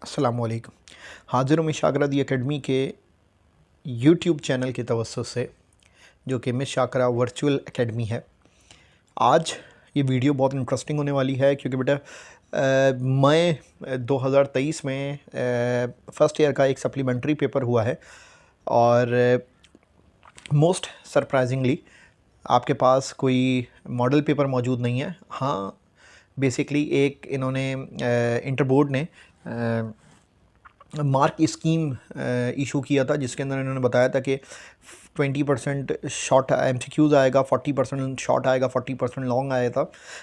अस्सलामुअलैकुम। हाज़िर हूँ मिश दी एकेडमी के यूट्यूब चैनल की तवज्जो से, जो कि मिश शाकरा वर्चुअल एकेडमी है। आज ये वीडियो बहुत इंटरेस्टिंग होने वाली है क्योंकि बेटा मई 2023 में फ़र्स्ट ईयर का एक सप्लीमेंट्री पेपर हुआ है और मोस्ट सरप्राइजिंगली आपके पास कोई मॉडल पेपर मौजूद नहीं है। हाँ, बेसिकली एक इन्होंने इंटर बोर्ड ने मार्क स्कीम इशू किया था, जिसके अंदर इन्होंने बताया था कि 20% शॉर्ट MCQs आएगा, 40% शॉर्ट आएगा, 40% लॉन्ग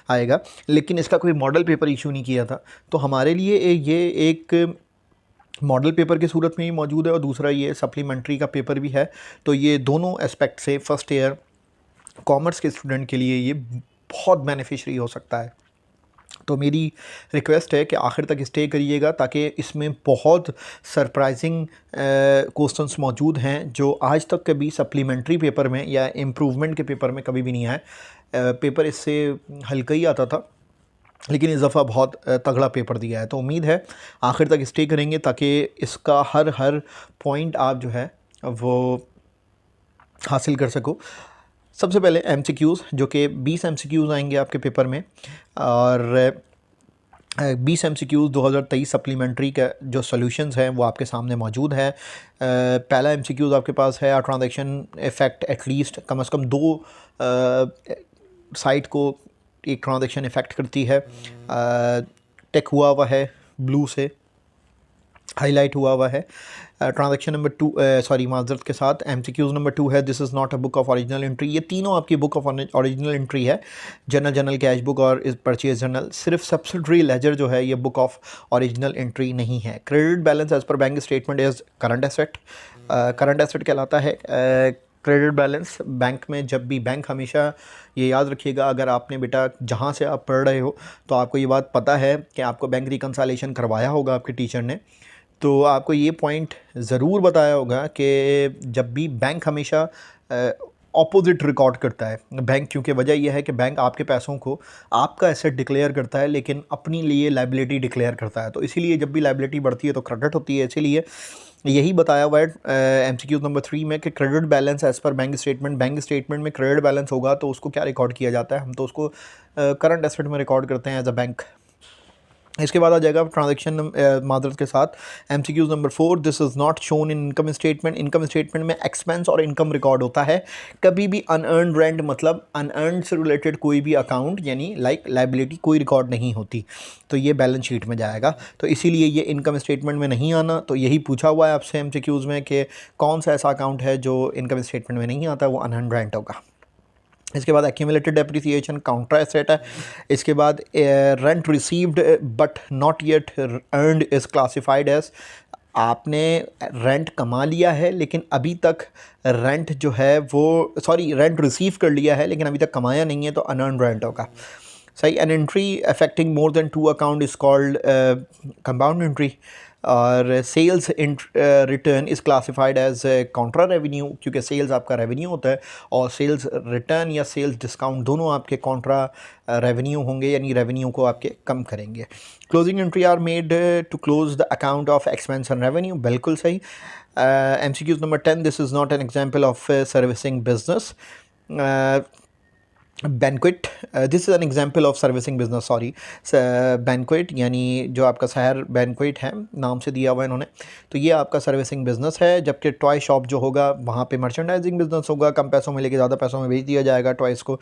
आएगा, लेकिन इसका कोई मॉडल पेपर इशू नहीं किया था। तो हमारे लिए ये एक मॉडल पेपर की सूरत में ही मौजूद है और दूसरा ये सप्लीमेंट्री का पेपर भी है। तो ये दोनों एस्पेक्ट से फ़र्स्ट ईयर कॉमर्स के स्टूडेंट के लिए ये बहुत बेनिफिशरी हो सकता है। तो मेरी रिक्वेस्ट है कि आखिर तक स्टे करिएगा, ताकि इसमें बहुत सरप्राइजिंग क्वेश्चंस मौजूद हैं जो आज तक कभी सप्लीमेंट्री पेपर में या इम्प्रूवमेंट के पेपर में कभी भी नहीं आए। पेपर इससे हल्का ही आता था, लेकिन इस दफ़ा बहुत तगड़ा पेपर दिया है। तो उम्मीद है आखिर तक स्टे करेंगे ताकि इसका हर पॉइंट आप जो है वो हासिल कर सको। सबसे पहले MCQs, जो कि 20 MCQs आएंगे आपके पेपर में, और 20 MCQs 2023 सप्लीमेंट्री का जो सॉल्यूशंस हैं वो आपके सामने मौजूद है। पहला MCQs आपके पास है, ट्रांजैक्शन इफ़ेक्ट एटलीस्ट कम से कम 2 साइट को एक ट्रांजैक्शन इफ़ेक्ट करती है। टिक हुआ है, ब्लू से हाईलाइट हुआ है। ट्रांजैक्शन नंबर 2 माजरत के साथ MCQs नंबर 2 है, this is not a book of original entry. ये तीनों आपकी बुक ऑफ ओरिजिनल एंट्री है, जनरल कैश बुक और परचेज जर्नल। सिर्फ सब्सिडरी लेजर जो है ये बुक ऑफ ओरिजिनल एंट्री नहीं है। Credit balance as per bank statement is current asset. Current asset कहलाता है क्रेडिट बैलेंस। बैंक में जब भी बैंक हमेशा ये याद रखिएगा, अगर आपने बेटा जहाँ से आप पढ़ रहे हो तो आपको ये बात पता है कि आपको बैंक रिकन्सिलिएशन करवाया होगा आपके टीचर ने, तो आपको ये पॉइंट ज़रूर बताया होगा कि जब भी बैंक हमेशा ऑपोजिट रिकॉर्ड करता है बैंक, क्योंकि वजह यह है कि बैंक आपके पैसों को आपका एसेट डिक्लेयर करता है लेकिन अपनी लिए लाइबिलिटी डिक्लेयर करता है। तो इसीलिए जब भी लाइबिलिटी बढ़ती है तो क्रेडिट होती है। इसीलिए यही बताया हुआ है MCQ नंबर 3 में कि credit balance as per bank statement में क्रेडिट बैलेंस होगा तो उसको क्या रिकॉर्ड किया जाता है, हम तो उसको करंट एसेट में रिकॉर्ड करते हैं एज अ बैंक। इसके बाद आ जाएगा ट्रांजैक्शन मादरत के साथ MCQs number 4, this is not shown in income statement. Income statement में एक्सपेंस और इनकम रिकॉर्ड होता है, कभी भी अनअर्नड रेंट मतलब अनअर्नड से रिलेटेड कोई भी अकाउंट यानी लाइक लाइबिलिटी कोई रिकॉर्ड नहीं होती, तो ये बैलेंस शीट में जाएगा। तो इसीलिए ये इनकम स्टेटमेंट में नहीं आना। तो यही पूछा हुआ है आपसे MCQs में कि कौन सा ऐसा अकाउंट है जो इनकम स्टेटमेंट में नहीं आता, वो अनअर्नड रेंट होगा। इसके बाद एक्यूमुलेटेड डेप्रिसिएशन काउंटर एसेट है। इसके बाद rent received but not yet earned is classified as, आपने रेंट कमा लिया है लेकिन अभी तक रेंट जो है वो रेंट रिसीव कर लिया है लेकिन अभी तक कमाया नहीं है, तो अनअर्नड रेंट होगा। सही। An entry affecting more than 2 account is called compound entry. और sales return is classified as counter revenue, क्योंकि सेल्स आपका रेवेन्यू होता है और सेल्स रिटर्न या सेल्स डिस्काउंट दोनों आपके काउंट्रा रेवेन्यू होंगे, यानी रेवेन्यू को आपके कम करेंगे। Closing entry are made to close the account of expense and revenue, बिल्कुल सही। MCQs number 10, this is not an example of servicing business. Banquet, this is an example of servicing business, banquet यानी जो आपका शहर banquet है नाम से दिया हुआ है इन्होंने, तो ये आपका सर्विसिंग बिजनेस है। जबकि टॉय शॉप जो होगा वहाँ पे मर्चेंडाइजिंग बिजनेस होगा, कम पैसों में लेके ज़्यादा पैसों में बेच दिया जाएगा टॉयज़ को।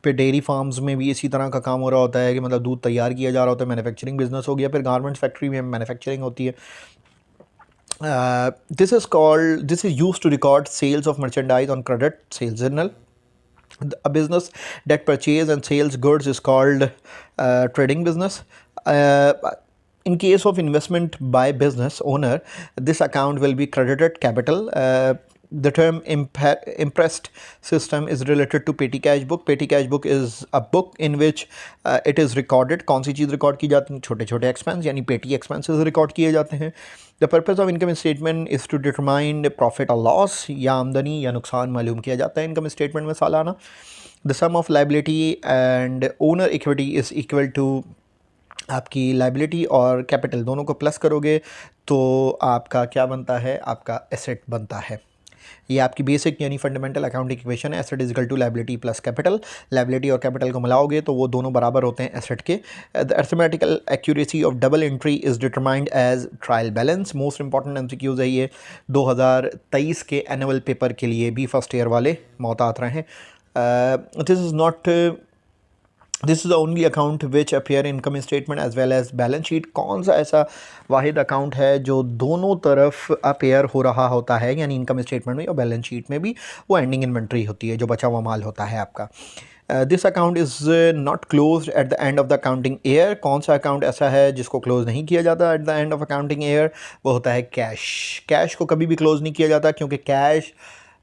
फिर डेयरी फार्म्स में भी इसी तरह का काम हो रहा होता है कि मतलब दूध तैयार किया जा रहा होता है, मैन्युफैक्चरिंग बिजनेस हो गया। फिर गारमेंट्स फैक्ट्री में मैन्युफैक्चरिंग होती है। This is use to record sales of merchandise on credit sales journal. A business that purchase and sells goods is called trading business. In case of investment by business owner, this account will be credited capital. The term impressed system is related to petty cash book. Petty cash book is a book in which it is recorded. कौन सी चीज़ record की जाती है? छोटे छोटे expense यानी पेटी expenses record किए जाते हैं। The purpose of income statement is to determine profit और लॉस, या आमदनी या नुकसान मालूम किया जाता है इनकम स्टेटमेंट में सालाना। The sum of liability and owner equity is equal to आपकी लाइबिलिटी और कैपिटल दोनों को प्लस करोगे तो आपका क्या बनता है, आपका एसेट बनता है। ये आपकी बेसिक यानी फंडामेंटल अकाउंटिंग इक्वेशन है। Asset is equal to liability plus capital. Liability और कैपिटल को मिलाओगे तो वो दोनों बराबर होते हैं एसेट के। The arithmetical accuracy of double entry is determined as trial balance. Most important MCQs है ये 2023 के एनुअल पेपर के लिए भी फर्स्ट ईयर वाले मोहतात रहें। This is the only account which appear income statement as well as balance sheet. कौन सा ऐसा वाहिद अकाउंट है जो दोनों तरफ अपेयर हो रहा होता है, यानी इनकम स्टेटमेंट में और बैलेंस शीट में भी, वो एंडिंग इन्वेंट्री होती है, जो बचा हुआ माल होता है आपका। This account is not close at the end of the accounting year. कौन सा अकाउंट ऐसा है जिसको क्लोज नहीं किया जाता at the end of accounting year? वो होता है कैश। कैश को कभी भी क्लोज नहीं किया जाता, क्योंकि कैश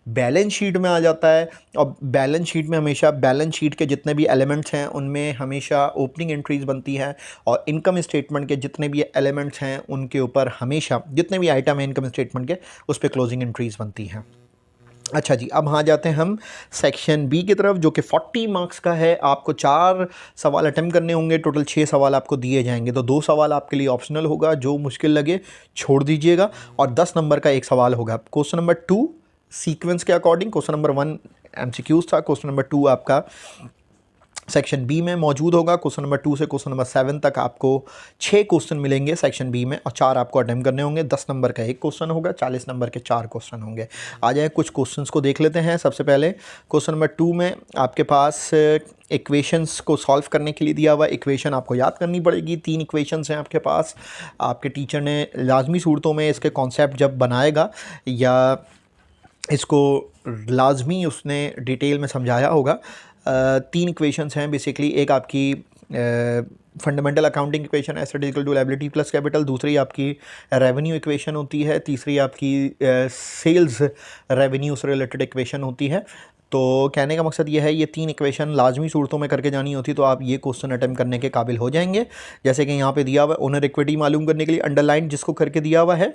बैलेंस शीट में आ जाता है, और बैलेंस शीट में हमेशा बैलेंस शीट के जितने भी एलिमेंट्स हैं उनमें हमेशा ओपनिंग एंट्रीज बनती हैं, और इनकम स्टेटमेंट के जितने भी एलिमेंट्स हैं उनके ऊपर हमेशा जितने भी आइटम हैं इनकम स्टेटमेंट के, उस पर क्लोजिंग एंट्रीज बनती हैं। अच्छा जी, अब हाँ जाते हैं हम सेक्शन बी की तरफ, जो कि 40 मार्क्स का है। आपको 4 सवाल अटेम्प्ट करने होंगे, टोटल 6 सवाल आपको दिए जाएंगे। तो 2 सवाल आपके लिए ऑप्शनल होगा, जो मुश्किल लगे छोड़ दीजिएगा, और 10 नंबर का एक सवाल होगा। क्वेश्चन नंबर 2 सीक्वेंस के अकॉर्डिंग, क्वेश्चन नंबर 1 एमसीक्यूज था, क्वेश्चन नंबर 2 आपका सेक्शन बी में मौजूद होगा। क्वेश्चन नंबर 2 से क्वेश्चन नंबर 7 तक आपको 6 क्वेश्चन मिलेंगे सेक्शन बी में, और 4 आपको अटेम्प्ट करने होंगे। 10 नंबर का एक क्वेश्चन होगा, 40 नंबर के 4 क्वेश्चन होंगे। आ जाए कुछ क्वेश्चंस को देख लेते हैं। सबसे पहले क्वेश्चन नंबर 2 में आपके पास इक्वेशंस को सॉल्व करने के लिए दिया हुआ। इक्वेशन आपको याद करनी पड़ेगी। 3 इक्वेशंस हैं आपके पास। आपके टीचर ने लाजमी सूरतों में इसके कॉन्सेप्ट जब बनाएगा या इसको लाजमी उसने डिटेल में समझाया होगा। 3 इक्वेशंस हैं बेसिकली। एक आपकी फंडामेंटल अकाउंटिंग इक्वेशन है, asset equal to liability plus capital. दूसरी आपकी रेवेन्यू इक्वेशन होती है। तीसरी आपकी सेल्स रेवेन्यू से रिलेटेड इक्वेशन होती है। तो कहने का मकसद ये है, ये 3 इक्वेशन लाजमी सूरतों में करके जानी होती, तो आप ये क्वेश्चन अटेम्प्ट करने के काबिल हो जाएंगे। जैसे कि यहाँ पे दिया हुआ है, ओनर इक्विटी मालूम करने के लिए अंडरलाइन जिसको करके दिया हुआ है,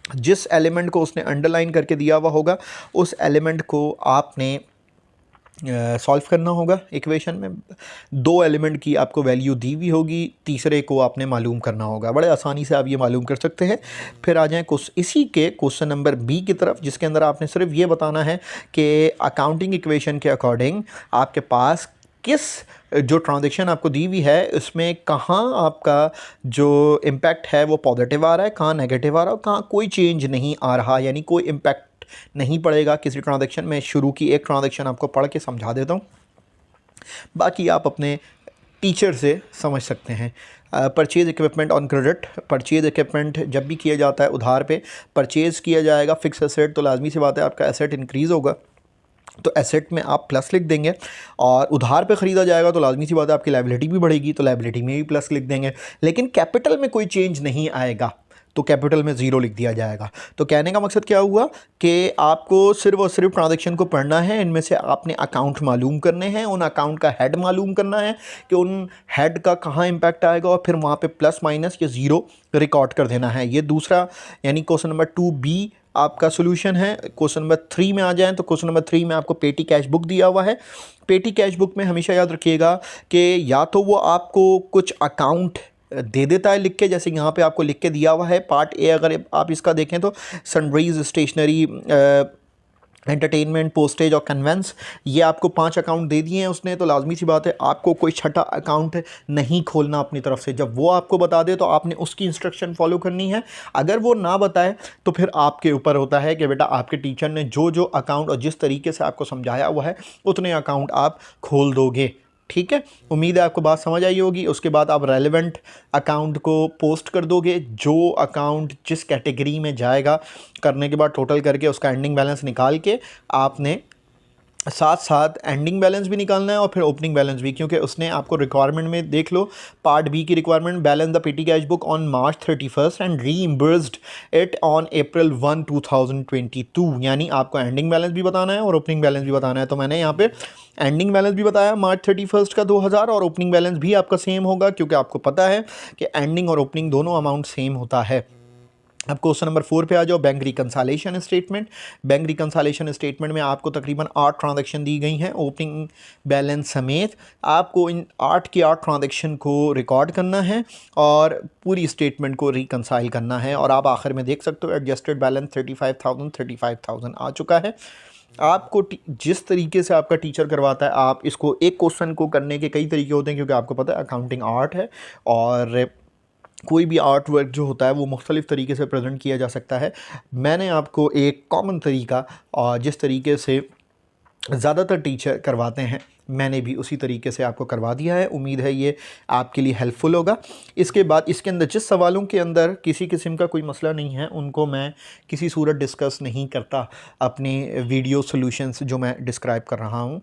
जिस एलिमेंट को उसने अंडरलाइन करके दिया हुआ होगा उस एलिमेंट को आपने सॉल्व करना होगा। इक्वेशन में 2 एलिमेंट की आपको वैल्यू दी हुई होगी, तीसरे को आपने मालूम करना होगा। बड़े आसानी से आप ये मालूम कर सकते हैं। फिर आ जाएँ इसी के क्वेश्चन नंबर बी की तरफ, जिसके अंदर आपने सिर्फ ये बताना है कि अकाउंटिंग इक्वेशन के अकॉर्डिंग आपके पास किस जो ट्रांजैक्शन आपको दी हुई है उसमें कहाँ आपका जो इम्पैक्ट है वो पॉजिटिव आ रहा है, कहाँ नेगेटिव आ रहा है, कहाँ कोई चेंज नहीं आ रहा, यानी कोई इम्पैक्ट नहीं पड़ेगा किसी ट्रांजैक्शन में। शुरू की एक ट्रांजैक्शन आपको पढ़ के समझा देता हूँ, बाकी आप अपने टीचर से समझ सकते हैं। Purchase equipment on credit. Purchase equipment जब भी किया जाता है उधार पे परचेज़ किया जाएगा फिक्स एसेट, तो लाजमी सी बात है आपका एसेट इंक्रीज़ होगा, तो एसेट में आप प्लस लिख देंगे। और उधार पे ख़रीदा जाएगा तो लाजमी सी बात है आपकी लायबिलिटी भी बढ़ेगी, तो लायबिलिटी में भी प्लस लिख देंगे। लेकिन कैपिटल में कोई चेंज नहीं आएगा, तो कैपिटल में 0 लिख दिया जाएगा। तो कहने का मकसद क्या हुआ कि आपको सिर्फ और सिर्फ ट्रांजैक्शन को पढ़ना है। इनमें से आपने अकाउंट मालूम करने हैं, उन अकाउंट का हेड मालूम करना है कि उन हेड का कहाँ इम्पैक्ट आएगा, और फिर वहाँ पे प्लस माइनस या 0 रिकॉर्ड कर देना है। ये दूसरा यानी क्वेश्चन नंबर 2B आपका सोल्यूशन है। क्वेश्चन नंबर 3 में आ जाएं तो क्वेश्चन नंबर 3 में आपको पेटी कैश बुक दिया हुआ है। पेटी कैश बुक में हमेशा याद रखिएगा कि या तो वो आपको कुछ अकाउंट दे देता है लिख के, जैसे यहाँ पे आपको लिख के दिया हुआ है पार्ट ए, अगर आप इसका देखें तो सनराइज, स्टेशनरी, एंटरटेनमेंट, पोस्टेज और कन्वेंस, ये आपको 5 अकाउंट दे दिए हैं उसने। तो लाजमी सी बात है आपको कोई छठा अकाउंट नहीं खोलना अपनी तरफ से। जब वो आपको बता दे तो आपने उसकी इंस्ट्रक्शन फॉलो करनी है। अगर वो ना बताए तो फिर आपके ऊपर होता है कि बेटा आपके टीचर ने जो जो अकाउंट और जिस तरीके से आपको समझाया हुआ है उतने अकाउंट आप खोल दोगे। ठीक है, उम्मीद है आपको बात समझ आई होगी। उसके बाद आप रेलेवेंट अकाउंट को पोस्ट कर दोगे। जो अकाउंट जिस कैटेगरी में जाएगा करने के बाद टोटल करके उसका एंडिंग बैलेंस निकाल के आपने साथ साथ एंडिंग बैलेंस भी निकालना है और फिर ओपनिंग बैलेंस भी, क्योंकि उसने आपको रिक्वायरमेंट में देख लो पार्ट बी की requirement, balance the petty cash book on March 31 and reimbursed it on April 1, 2022। यानी आपको एंडिंग बैलेंस भी बताना है और ओपनिंग बैलेंस भी बताना है। तो मैंने यहाँ पे एंडिंग बैलेंस भी बताया March 31 का 2000, और ओपनिंग बैलेंस भी आपका सेम होगा, क्योंकि आपको पता है कि एंडिंग और ओपनिंग दोनों अमाउंट सेम होता है। अब क्वेश्चन नंबर 4 पे आ जाओ, बैंक रिकंसालेशन स्टेटमेंट। बैंक रिकंसालेशन स्टेटमेंट में आपको तकरीबन 8 ट्रांजैक्शन दी गई हैं ओपनिंग बैलेंस समेत। आपको इन 8 की 8 ट्रांजैक्शन को रिकॉर्ड करना है और पूरी स्टेटमेंट को रिकंसाइल करना है। और आप आखिर में देख सकते हो एडजस्टेड बैलेंस 35,000 आ चुका है। आपको जिस तरीके से आपका टीचर करवाता है, आप इसको एक क्वेश्चन को करने के कई तरीके होते हैं, क्योंकि आपको पता है अकाउंटिंग आर्ट है और कोई भी आर्ट वर्क जो होता है वो मुख्तलिफ़ तरीके से प्रेजेंट किया जा सकता है। मैंने आपको एक कॉमन तरीका और जिस तरीके से ज़्यादातर टीचर करवाते हैं, मैंने भी उसी तरीके से आपको करवा दिया है। उम्मीद है ये आपके लिए हेल्पफुल होगा। इसके बाद इसके अंदर जिस सवालों के अंदर किसी किस्म का कोई मसला नहीं है, उनको मैं किसी सूरत डिस्कस नहीं करता अपने वीडियो सॉल्यूशंस जो मैं डिस्क्राइब कर रहा हूँ।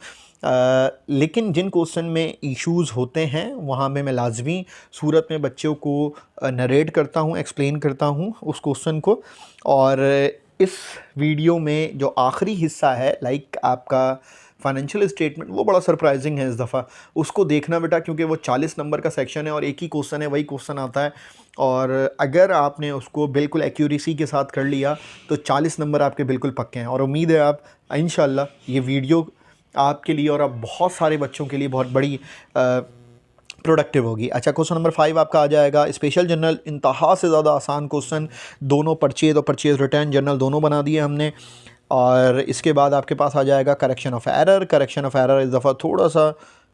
लेकिन जिन क्वेश्चन में इश्यूज़ होते हैं वहाँ में मैं लाजमी सूरत में बच्चों को नरेट करता हूँ, एक्सप्लेन करता हूँ उस क्वेश्चन को। और इस वीडियो में जो आखिरी हिस्सा है लाइक आपका फाइनेंशियल स्टेटमेंट, वो बड़ा सरप्राइजिंग है इस दफ़ा। उसको देखना बेटा, क्योंकि वो 40 नंबर का सेक्शन है और एक ही क्वेश्चन है, वही क्वेश्चन आता है। और अगर आपने उसको बिल्कुल एक्यूरेसी के साथ कर लिया तो 40 नंबर आपके बिल्कुल पक्के हैं। और उम्मीद है आप इंशाल्लाह ये वीडियो आपके लिए और आप बहुत सारे बच्चों के लिए बहुत बड़ी प्रोडक्टिव होगी। अच्छा, क्वेश्चन नंबर 5 आपका आ जाएगा स्पेशल जनरल। इंतहा से ज़्यादा आसान क्वेश्चन, दोनों परचेज और परचेज रिटर्न जनरल दोनों बना दिए हमने। और इसके बाद आपके पास आ जाएगा correction of error. Correction of error इस दफ़ा थोड़ा सा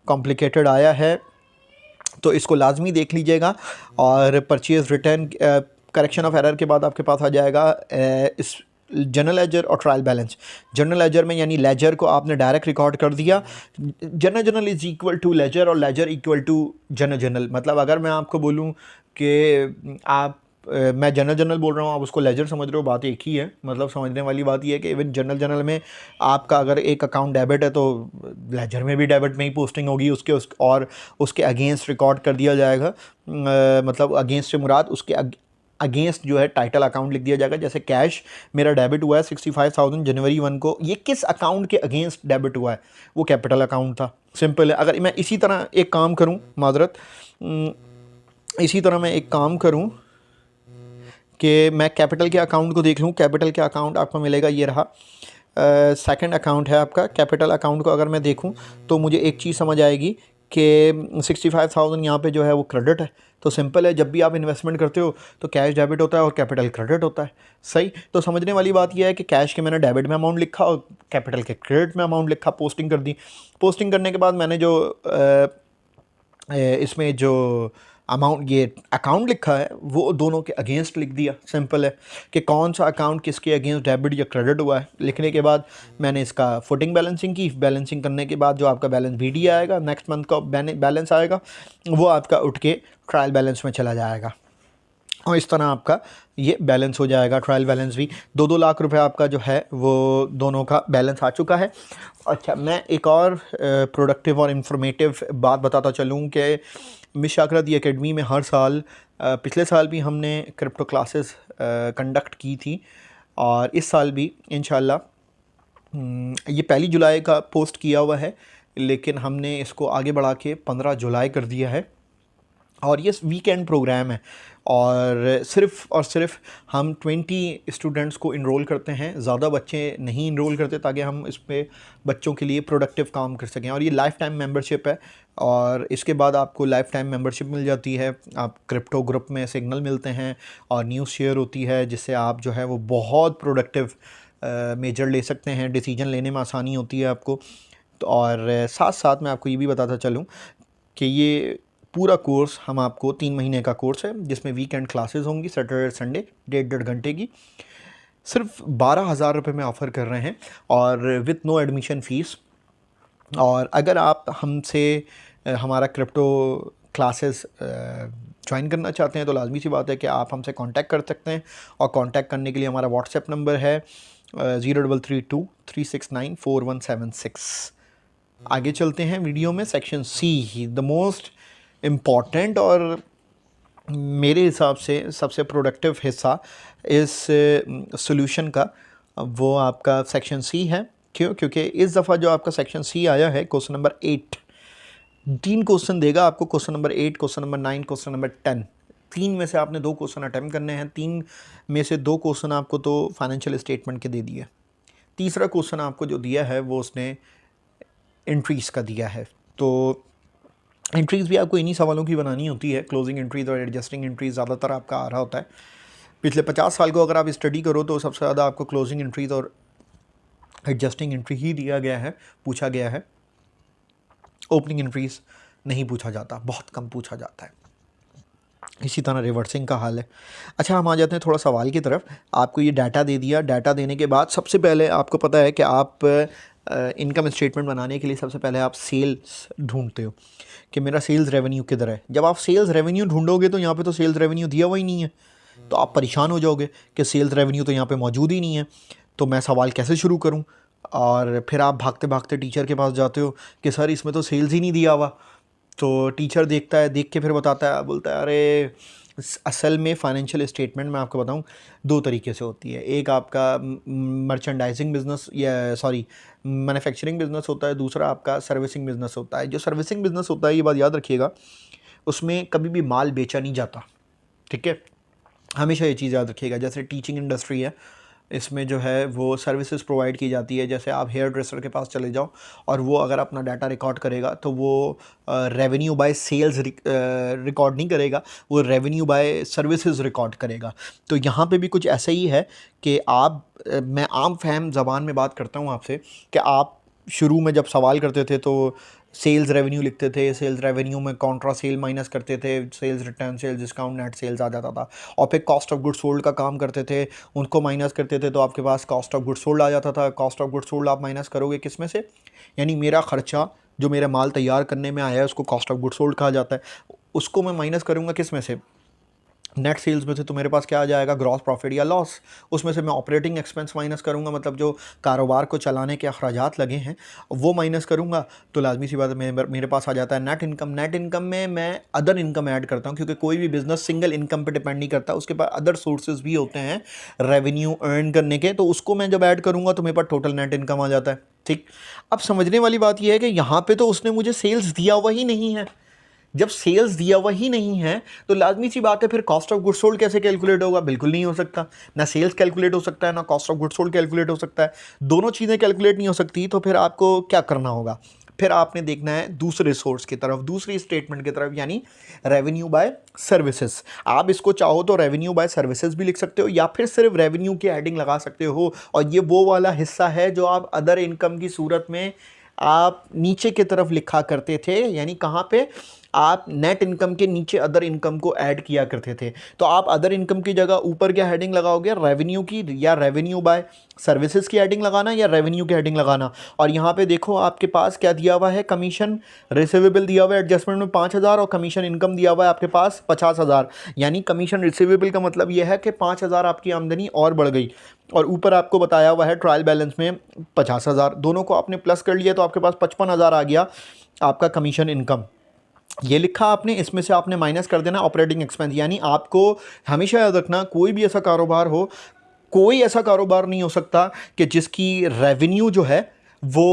कॉम्प्लिकेटेड आया है, तो इसको लाजमी देख लीजिएगा। और purchase return correction of error के बाद आपके पास आ जाएगा इस जनरल लेजर और ट्रायल बैलेंस। जनरल लेजर में यानी लेजर को आपने डायरेक्ट रिकॉर्ड कर दिया। Journal is equal to ledger और लेजर इक्वल टू जनरल। मतलब अगर मैं आपको बोलूँ कि मैं जनरल बोल रहा हूँ, आप उसको लेजर समझ रहे हो, बात एक ही है। मतलब समझने वाली बात यह है कि इवन जनरल में आपका अगर एक अकाउंट डेबिट है तो लेजर में भी डेबिट में ही पोस्टिंग होगी और उसके अगेंस्ट रिकॉर्ड कर दिया जाएगा। मतलब अगेंस्ट से मुराद उसके अगेंस्ट जो है टाइटल अकाउंट लिख दिया जाएगा। जैसे कैश मेरा डेबिट हुआ है 65,000 जनवरी 1 को, ये किस अकाउंट के अगेंस्ट डेबिट हुआ है? वो कैपिटल अकाउंट था। सिंपल है। अगर मैं इसी तरह एक काम करूं, माजरत, इसी तरह मैं एक काम करूं कि मैं कैपिटल के अकाउंट को देख लूं। कैपिटल के अकाउंट आपको मिलेगा, ये रहा सेकंड अकाउंट है आपका। कैपिटल अकाउंट को अगर मैं देखूं तो मुझे एक चीज़ समझ आएगी कि 65,000 यहाँ पे जो है वो क्रेडिट है। तो सिंपल है, जब भी आप इन्वेस्टमेंट करते हो तो कैश डेबिट होता है और कैपिटल क्रेडिट होता है। सही। तो समझने वाली बात यह है कि कैश के मैंने डेबिट में अमाउंट लिखा और कैपिटल के क्रेडिट में अमाउंट लिखा, पोस्टिंग कर दी। पोस्टिंग करने के बाद मैंने जो इसमें जो अमाउंट ये अकाउंट लिखा है वो दोनों के अगेंस्ट लिख दिया। सिंपल है कि कौन सा अकाउंट किसके अगेंस्ट डेबिट या क्रेडिट हुआ है। लिखने के बाद मैंने इसका फुटिंग बैलेंसिंग की। बैलेंसिंग करने के बाद जो आपका बैलेंस बीडी आएगा, नेक्स्ट मंथ का बैलेंस आएगा, वो आपका उठ के ट्रायल बैलेंस में चला जाएगा। और इस तरह आपका ये बैलेंस हो जाएगा। ट्रायल बैलेंस भी 2-2 लाख रुपए आपका जो है वो दोनों का बैलेंस आ चुका है। अच्छा, मैं एक और प्रोडक्टिव और इंफॉर्मेटिव बात बताता चलूँ कि मिस शाकरा दी एकेडमी में हर साल, पिछले साल भी हमने क्रिप्टो क्लासेस कंडक्ट की थी और इस साल भी इंशाल्लाह ये 1 जुलाई का पोस्ट किया हुआ है, लेकिन हमने इसको आगे बढ़ा के 15 जुलाई कर दिया है। और ये वीकेंड प्रोग्राम है और सिर्फ हम 20 स्टूडेंट्स को इनरोल करते हैं, ज़्यादा बच्चे नहीं इनरोल करते ताकि हम इस पे बच्चों के लिए प्रोडक्टिव काम कर सकें। और ये लाइफ टाइम मेंबरशिप है और इसके बाद आपको लाइफ टाइम मेंबरशिप मिल जाती है। आप क्रिप्टो ग्रुप में सिग्नल मिलते हैं और न्यूज़ शेयर होती है, जिससे आप जो है वो बहुत प्रोडक्टिव मेजर ले सकते हैं। डिसीजन लेने में आसानी होती है आपको। तो और साथ साथ मैं आपको ये भी बताता चलूँ कि ये पूरा कोर्स हम आपको 3 महीने का कोर्स है, जिसमें वीकेंड क्लासेस होंगी सैटरडे संडे 1.5 घंटे की। सिर्फ 12,000 रुपये में ऑफ़र कर रहे हैं और विथ नो एडमिशन फ़ीस। और अगर आप हमसे हमारा क्रिप्टो क्लासेस ज्वाइन करना चाहते हैं तो लाजमी सी बात है कि आप हमसे कांटेक्ट कर सकते हैं। और कांटेक्ट करने के लिए हमारा व्हाट्सएप नंबर है 033236941776। आगे चलते हैं वीडियो में। Section C, the most important और मेरे हिसाब से सबसे प्रोडक्टिव हिस्सा इस सॉल्यूशन का, वो आपका सेक्शन सी है। क्यों? क्योंकि इस दफ़ा जो आपका सेक्शन सी आया है, क्वेश्चन नंबर 8, 3 क्वेश्चन देगा आपको। Question number 8, question number 9, question number 10। 3 में से आपने 2 क्वेश्चन अटैम्प्ट करने हैं, 3 में से 2 क्वेश्चन आपको तो फाइनेंशियल स्टेटमेंट के दे दिए, तीसरा क्वेश्चन आपको जो दिया है वो उसने एंट्रीज़ का दिया है। तो एंट्रीज़ भी आपको इन्हीं सवालों की बनानी होती है, क्लोजिंग एंट्रीज़ और एडजस्टिंग एंट्रीज़ ज़्यादातर आपका आ रहा होता है। पिछले 50 साल को अगर आप स्टडी करो तो सबसे ज़्यादा आपको क्लोजिंग एंट्रीज़ और एडजस्टिंग एंट्री ही दिया गया है, पूछा गया है। ओपनिंग एंट्रीज़ नहीं पूछा जाता, बहुत कम पूछा जाता है। इसी तरह रिवर्सिंग का हाल है। अच्छा, हम आ जाते हैं थोड़ा सवाल की तरफ। आपको ये डाटा दे दिया, डाटा देने के बाद सबसे पहले आपको पता है कि आप इनकम स्टेटमेंट बनाने के लिए सबसे पहले आप सेल्स ढूंढते हो कि मेरा सेल्स रेवेन्यू किधर है। जब आप सेल्स रेवेन्यू ढूंढोगे तो यहाँ पे तो सेल्स रेवेन्यू दिया हुआ ही नहीं है, तो आप परेशान हो जाओगे कि सेल्स रेवेन्यू तो यहाँ पे मौजूद ही नहीं है, तो मैं सवाल कैसे शुरू करूँ। और फिर आप भागते भागते टीचर के पास जाते हो कि सर इसमें तो सेल्स ही नहीं दिया हुआ। तो टीचर देखता है, देख के फिर बताता है, बोलता है अरे असल में फ़ाइनेंशियल स्टेटमेंट मैं आपको बताऊं 2 तरीके से होती है। एक आपका मर्चेंडाइजिंग बिज़नेस या सॉरी मैन्युफैक्चरिंग बिज़नेस होता है, दूसरा आपका सर्विसिंग बिज़नेस होता है। जो सर्विसिंग बिज़नेस होता है, ये बात याद रखिएगा, उसमें कभी भी माल बेचा नहीं जाता, ठीक है, हमेशा ये चीज़ याद रखिएगा। जैसे टीचिंग इंडस्ट्री है, इसमें जो है वो सर्विसेज प्रोवाइड की जाती है। जैसे आप हेयर ड्रेसर के पास चले जाओ और वो अगर अपना डाटा रिकॉर्ड करेगा तो वो रेवेन्यू बाय सेल्स रिकॉर्ड नहीं करेगा, वो रेवेन्यू बाय सर्विसेज रिकॉर्ड करेगा। तो यहाँ पे भी कुछ ऐसा ही है कि आप मैं आम फहम ज़बान में बात करता हूँ आपसे कि आप शुरू में जब सवाल करते थे तो सेल्स रेवेन्यू लिखते थे, सेल्स रेवेन्यू में कॉन्ट्रा सेल माइनस करते थे, sales return, sales discount, net sales आ जाता था। और फिर कॉस्ट ऑफ गुड्स सोल्ड का काम करते थे, उनको माइनस करते थे तो आपके पास कॉस्ट ऑफ गुड्स सोल्ड आ जाता था। कॉस्ट ऑफ गुड्स सोल्ड आप माइनस करोगे किस में से, यानी मेरा खर्चा जो मेरा माल तैयार करने में आया है उसको कॉस्ट ऑफ गुड्स सोल्ड कहा जाता है, उसको मैं माइनस करूँगा किस में से, नेट सेल्स में से। तो मेरे पास क्या आ जाएगा, ग्रॉस प्रॉफिट या लॉस। उसमें से मैं ऑपरेटिंग एक्सपेंस माइनस करूंगा, मतलब जो कारोबार को चलाने के अखराजात लगे हैं वो माइनस करूंगा। तो लाजमी सी बात है मेरे पास आ जाता है नेट इनकम। नेट इनकम में मैं अदर इनकम ऐड करता हूं, क्योंकि कोई भी बिजनेस सिंगल इनकम पे डिपेंड नहीं करता, उसके पास अदर सोर्सेज भी होते हैं रेवेन्यू अर्न करने के। तो उसको मैं जब ऐड करूँगा तो मेरे पास टोटल नेट इनकम आ जाता है। ठीक, अब समझने वाली बात यह है कि यहाँ पर तो उसने मुझे सेल्स दिया हुआ ही नहीं है। जब सेल्स दिया हुआ ही नहीं है तो लाजमी सी बात है फिर कॉस्ट ऑफ गुड्स सोल्ड कैसे कैलकुलेट होगा, बिल्कुल नहीं हो सकता। ना सेल्स कैलकुलेट हो सकता है, ना cost of goods sold calculate हो सकता है। दोनों चीज़ें कैलकुलेट नहीं हो सकती। तो फिर आपको क्या करना होगा, फिर आपने देखना है दूसरे सोर्स की तरफ, दूसरी स्टेटमेंट की तरफ, यानी रेवेन्यू बाय सर्विसेज। आप इसको चाहो तो रेवेन्यू बाय सर्विसेज भी लिख सकते हो या फिर सिर्फ रेवेन्यू की हेडिंग लगा सकते हो। और ये वो वाला हिस्सा है जो आप अदर इनकम की सूरत में आप नीचे की तरफ लिखा करते थे, यानी कहाँ पे आप नेट इनकम के नीचे अदर इनकम को ऐड किया करते थे। तो आप अदर इनकम की जगह ऊपर क्या हेडिंग लगाओगे, रेवेन्यू की, या रेवेन्यू बाय सर्विसेज की हेडिंग लगाना या रेवेन्यू की हेडिंग लगाना। और यहाँ पे देखो आपके पास क्या दिया हुआ है, कमीशन रिसीवेबल दिया हुआ है एडजस्टमेंट में 5000 और कमीशन इनकम दिया हुआ है आपके पास 50,000। यानी कमीशन रिसीवेबल का मतलब यह है कि 5000 आपकी आमदनी और बढ़ गई, और ऊपर आपको बताया हुआ है ट्रायल बैलेंस में 50,000। दोनों को आपने प्लस कर लिया तो आपके पास 55,000 आ गया आपका कमीशन इनकम। ये लिखा आपने, इसमें से आपने माइनस कर देना ऑपरेटिंग एक्सपेंस। यानी आपको हमेशा याद रखना, कोई भी ऐसा कारोबार हो, कोई ऐसा कारोबार नहीं हो सकता कि जिसकी रेवेन्यू जो है वो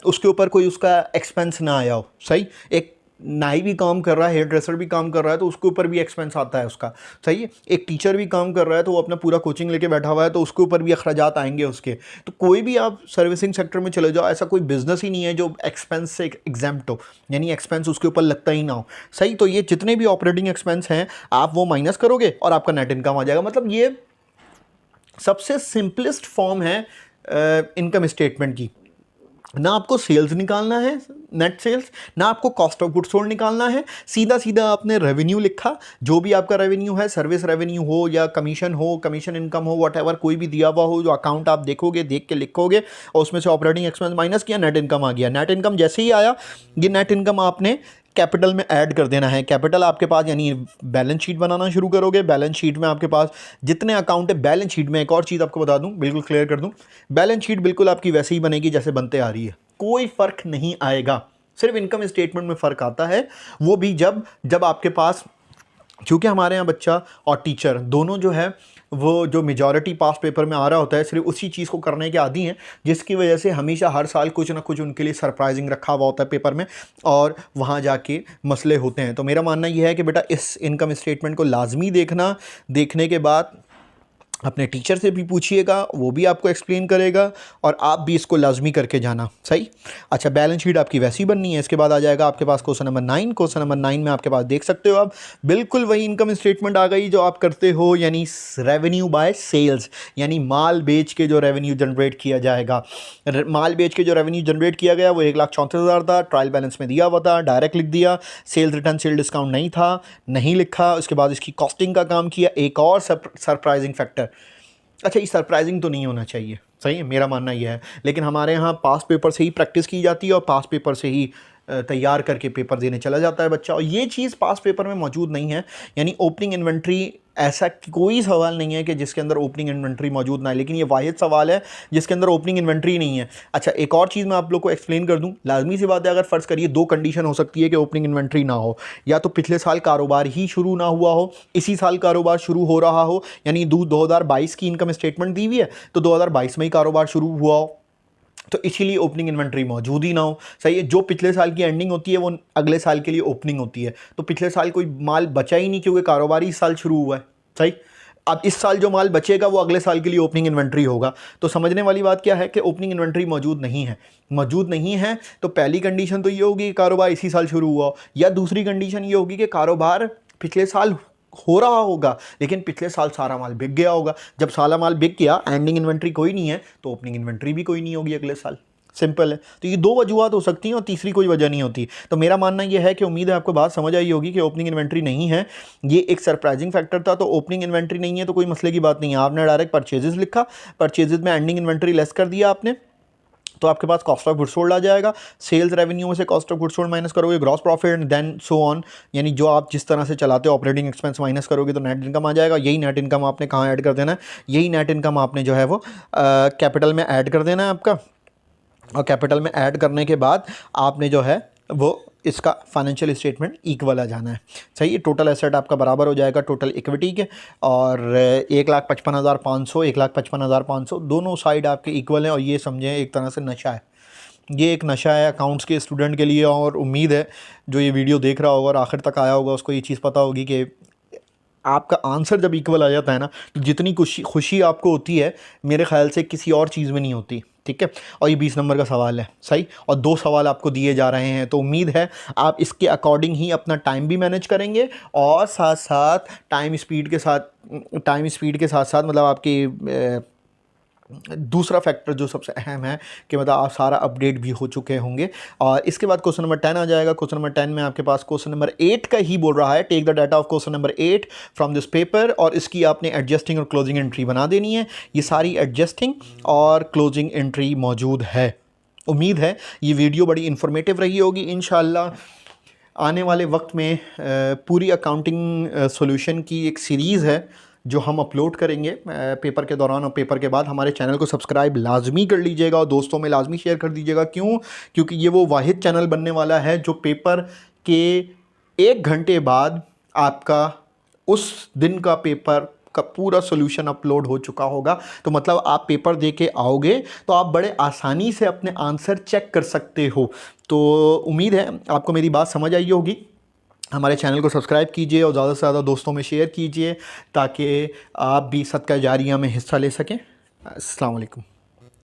उसके ऊपर कोई उसका एक्सपेंस ना आया हो। सही, एक नाई भी काम कर रहा है, हेयर ड्रेसर भी काम कर रहा है तो उसके ऊपर भी एक्सपेंस आता है उसका। सही है, एक टीचर भी काम कर रहा है तो वो अपना पूरा कोचिंग लेके बैठा हुआ है तो उसके ऊपर भी अखराजात आएंगे उसके। तो कोई भी आप सर्विसिंग सेक्टर में चले जाओ, ऐसा कोई बिजनेस ही नहीं है जो एक्सपेंस से एग्जेम्प्ट हो, यानी एक्सपेंस उसके ऊपर लगता ही ना हो। सही, तो ये जितने भी ऑपरेटिंग एक्सपेंस हैं आप वो माइनस करोगे और आपका नेट इनकम आ जाएगा। मतलब ये सबसे सिंपलेस्ट फॉर्म है इनकम स्टेटमेंट की। ना आपको सेल्स निकालना है, नेट सेल्स, ना आपको कॉस्ट ऑफ गुड्स सोल्ड निकालना है, सीधा सीधा आपने रेवेन्यू लिखा। जो भी आपका रेवेन्यू है, सर्विस रेवेन्यू हो या कमीशन हो, कमीशन इनकम हो, व्हाटएवर कोई भी दिया हुआ हो, जो अकाउंट आप देखोगे, देख के लिखोगे और उसमें से ऑपरेटिंग एक्सपेंस माइनस किया, नेट इनकम आ गया। नेट इनकम जैसे ही आया, ये नेट इनकम आपने कैपिटल में ऐड कर देना है। कैपिटल आपके पास, यानी बैलेंस शीट बनाना शुरू करोगे। बैलेंस शीट में आपके पास जितने अकाउंट है, बैलेंस शीट में एक और चीज़ आपको बता दूं, बिल्कुल क्लियर कर दूं, बैलेंस शीट बिल्कुल आपकी वैसे ही बनेगी जैसे बनते आ रही है, कोई फ़र्क नहीं आएगा। सिर्फ इनकम स्टेटमेंट में फ़र्क आता है, वो भी जब आपके पास क्योंकि हमारे यहाँ बच्चा और टीचर दोनों जो है वो जो मेजॉरिटी पास पेपर में आ रहा होता है सिर्फ उसी चीज़ को करने के आदी हैं, जिसकी वजह से हमेशा हर साल कुछ ना कुछ उनके लिए सरप्राइजिंग रखा हुआ होता है पेपर में और वहाँ जाके मसले होते हैं। तो मेरा मानना यह है कि बेटा इस इनकम स्टेटमेंट को लाजमी देखना, देखने के बाद अपने टीचर से भी पूछिएगा, वो भी आपको एक्सप्लेन करेगा और आप भी इसको लाजमी करके जाना। सही। अच्छा, बैलेंस शीट आपकी वैसी बननी है। इसके बाद आ जाएगा आपके पास क्वेश्चन नंबर 9। क्वेश्चन नंबर 9 में आपके पास देख सकते हो आप बिल्कुल वही इनकम स्टेटमेंट आ गई जो आप करते हो, यानी रेवेन्यू बाय सेल्स, यानी माल बेच के जो रेवेन्यू जनरेट किया जाएगा। माल बेच के जो रेवेन्यू जनरेट किया गया वो 1,34,000 था, ट्रायल बैलेंस में दिया हुआ था, डायरेक्ट लिख दिया। सेल्स रिटर्न सेल डिस्काउंट नहीं था, नहीं लिखा। उसके बाद इसकी कॉस्टिंग का काम किया। एक और सरप्राइजिंग फैक्टर, अच्छा ये सरप्राइजिंग तो नहीं होना चाहिए, सही है, मेरा मानना यह है, लेकिन हमारे यहाँ पास पेपर से ही प्रैक्टिस की जाती है और पास पेपर से ही तैयार करके पेपर देने चला जाता है बच्चा, और ये चीज़ पास पेपर में मौजूद नहीं है। यानी ओपनिंग इन्वेंट्री, ऐसा कोई सवाल नहीं है कि जिसके अंदर ओपनिंग इन्वेंट्री मौजूद ना है, लेकिन ये वाहिद सवाल है जिसके अंदर ओपनिंग इन्वेंट्री नहीं है। अच्छा, एक और चीज़ मैं आप लोग को एक्सप्लेन कर दूं, लाजमी सी बात है, अगर फ़र्ज़ करिए दो कंडीशन हो सकती है कि ओपनिंग इन्वेंट्री ना हो, या तो पिछले साल कारोबार ही शुरू ना हुआ हो, इसी साल कारोबार शुरू हो रहा हो, यानी 2022 की इनकम स्टेटमेंट दी हुई है तो 2022 में ही कारोबार शुरू हुआ हो, तो इसीलिए ओपनिंग इन्वेंट्री मौजूद ही ना हो। सही है। जो पिछले साल की एंडिंग होती है वो अगले साल के लिए ओपनिंग होती है, तो पिछले साल कोई माल बचा ही नहीं क्योंकि कारोबार ही इस साल शुरू हुआ है। सही। अब इस साल जो माल बचेगा वो अगले साल के लिए ओपनिंग इन्वेंट्री होगा। तो समझने वाली बात क्या है कि ओपनिंग इन्वेंट्री मौजूद नहीं है। मौजूद नहीं है तो पहली कंडीशन तो ये होगी कि कारोबार इसी साल शुरू हुआ, या दूसरी कंडीशन ये होगी कि कारोबार पिछले साल हो रहा होगा लेकिन पिछले साल सारा माल बिक गया होगा। जब सारा माल बिक गया, एंडिंग इन्वेंट्री कोई नहीं है, तो ओपनिंग इन्वेंट्री भी कोई नहीं होगी अगले साल। सिंपल है। तो ये दो वजूहत हो सकती हैं और तीसरी कोई वजह नहीं होती। तो मेरा मानना यह है कि उम्मीद है आपको बात समझ आई होगी कि ओपनिंग इन्वेंट्री नहीं है, ये एक सरप्राइजिंग फैक्टर था। तो ओपनिंग इन्वेंट्री नहीं है तो कोई मसले की बात नहीं है। आपने डायरेक्ट परचेजेस लिखा, परचेजेस में एंडिंग इन्वेंट्री लेस कर दिया आपने, तो आपके पास कॉस्ट ऑफ गुड्स सोल्ड आ जाएगा। सेल्स रेवेन्यू में से cost of goods sold minus करोगे, gross profit, then so on, यानी जो आप जिस तरह से चलाते हो ऑपरेटिंग एक्सपेंस माइनस करोगे तो नेट इनकम आ जाएगा। यही नेट इनकम आपने कहाँ ऐड कर देना है, यही नेट इनकम आपने जो है वो कैपिटल में ऐड कर देना है आपका, और कैपिटल में ऐड करने के बाद आपने जो है वो इसका फाइनेंशियल स्टेटमेंट इक्वल आ जाना है। सही है। टोटल एसेट आपका बराबर हो जाएगा टोटल इक्विटी के, और 1,55,500 1,55,500 दोनों साइड आपके इक्वल हैं। और ये समझें एक तरह से नशा है, ये एक नशा है अकाउंट्स के स्टूडेंट के लिए। और उम्मीद है जो ये वीडियो देख रहा होगा और आखिर तक आया होगा उसको ये चीज़ पता होगी कि आपका आंसर जब इक्वल आ जाता है ना, तो जितनी खुशी आपको होती है मेरे ख्याल से किसी और चीज़ में नहीं होती। ठीक है। और ये 20 नंबर का सवाल है। सही। और 2 सवाल आपको दिए जा रहे हैं, तो उम्मीद है आप इसके अकॉर्डिंग ही अपना टाइम भी मैनेज करेंगे, और साथ साथ टाइम स्पीड के साथ मतलब आपकी दूसरा फैक्टर जो सबसे अहम है कि मतलब आप सारा अपडेट भी हो चुके होंगे। और इसके बाद क्वेश्चन नंबर 10 आ जाएगा। क्वेश्चन नंबर 10 में आपके पास क्वेश्चन नंबर 8 का ही बोल रहा है, take the data of question number 8 from this paper, और इसकी आपने एडजस्टिंग और क्लोजिंग एंट्री बना देनी है। ये सारी एडजस्टिंग और क्लोजिंग एंट्री मौजूद है। उम्मीद है ये वीडियो बड़ी इन्फॉर्मेटिव रही होगी। इंशाल्लाह आने वाले वक्त में पूरी अकाउंटिंग सॉल्यूशन की एक सीरीज़ है जो हम अपलोड करेंगे पेपर के दौरान और पेपर के बाद। हमारे चैनल को सब्सक्राइब लाजमी कर लीजिएगा और दोस्तों में लाजमी शेयर कर दीजिएगा। क्यों? क्योंकि ये वो वाहिद चैनल बनने वाला है जो पेपर के 1 घंटे बाद आपका उस दिन का पेपर का पूरा सॉल्यूशन अपलोड हो चुका होगा। तो मतलब आप पेपर दे के आओगे तो आप बड़े आसानी से अपने आंसर चेक कर सकते हो। तो उम्मीद है आपको मेरी बात समझ आई होगी। हमारे चैनल को सब्सक्राइब कीजिए और ज़्यादा से ज़्यादा दोस्तों में शेयर कीजिए ताकि आप भी सदका जारिया में हिस्सा ले सकें। अस्सलाम वालेकुम।